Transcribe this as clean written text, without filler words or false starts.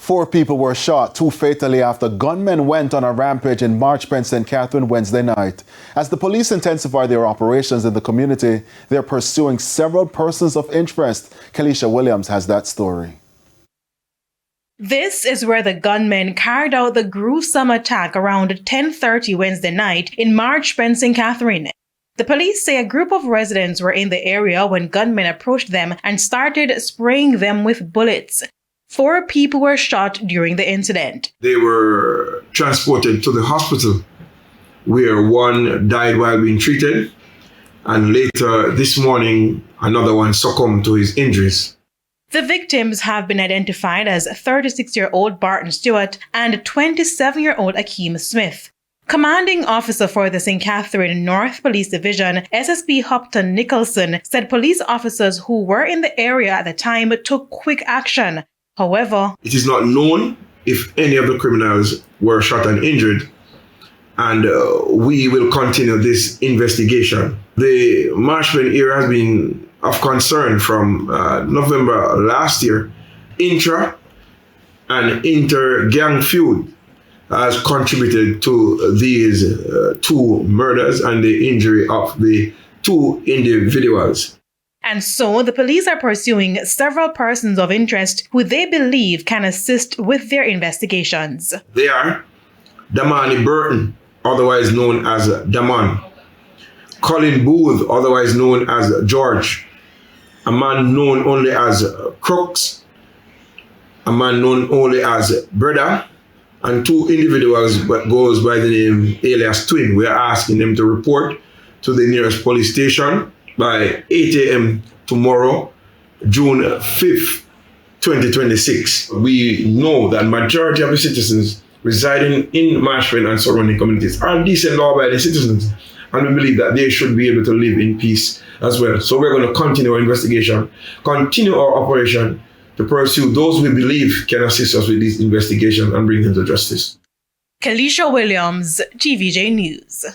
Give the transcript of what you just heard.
4 people were shot, 2 fatally after gunmen went on a rampage in Marchpenn, St. Catherine Wednesday night. As the police intensify their operations in the community, they're pursuing several persons of interest. Kalisha Williams has that story. This is where the gunmen carried out the gruesome attack around 10:30 Wednesday night in Marchpenn, St. Catherine. The police say a group of residents were in the area when gunmen approached them and started spraying them with bullets. 4 people were shot during the incident. They were transported to the hospital where one died while being treated, and later this morning another one succumbed to his injuries. The victims have been identified as 36-year-old Barton Stewart and 27-year-old Akeem Smith. Commanding officer for the St. Catherine North Police Division, SSP Hopton Nicholson, said police officers who were in the area at the time took quick action. However, it is not known if any of the criminals were shot and injured, and we will continue this investigation. The Marchpenn area has been of concern from November last year. Intra and inter-gang feud has contributed to these 2 murders and the injury of the 2 individuals. And so the police are pursuing several persons of interest who they believe can assist with their investigations. They are Damani Burton, otherwise known as Damon; Colin Booth, otherwise known as George; a man known only as Crooks; a man known only as Brother; and 2 individuals that goes by the name alias Twin. We are asking them to report to the nearest police station by 8 a.m. tomorrow, June 5th, 2026. We know that majority of the citizens residing in Marchpenn and surrounding communities are decent, law-abiding citizens, and we believe that they should be able to live in peace as well. So we're going to continue our investigation, continue our operation to pursue those we believe can assist us with this investigation and bring them to justice. Kalisha Williams, TVJ News.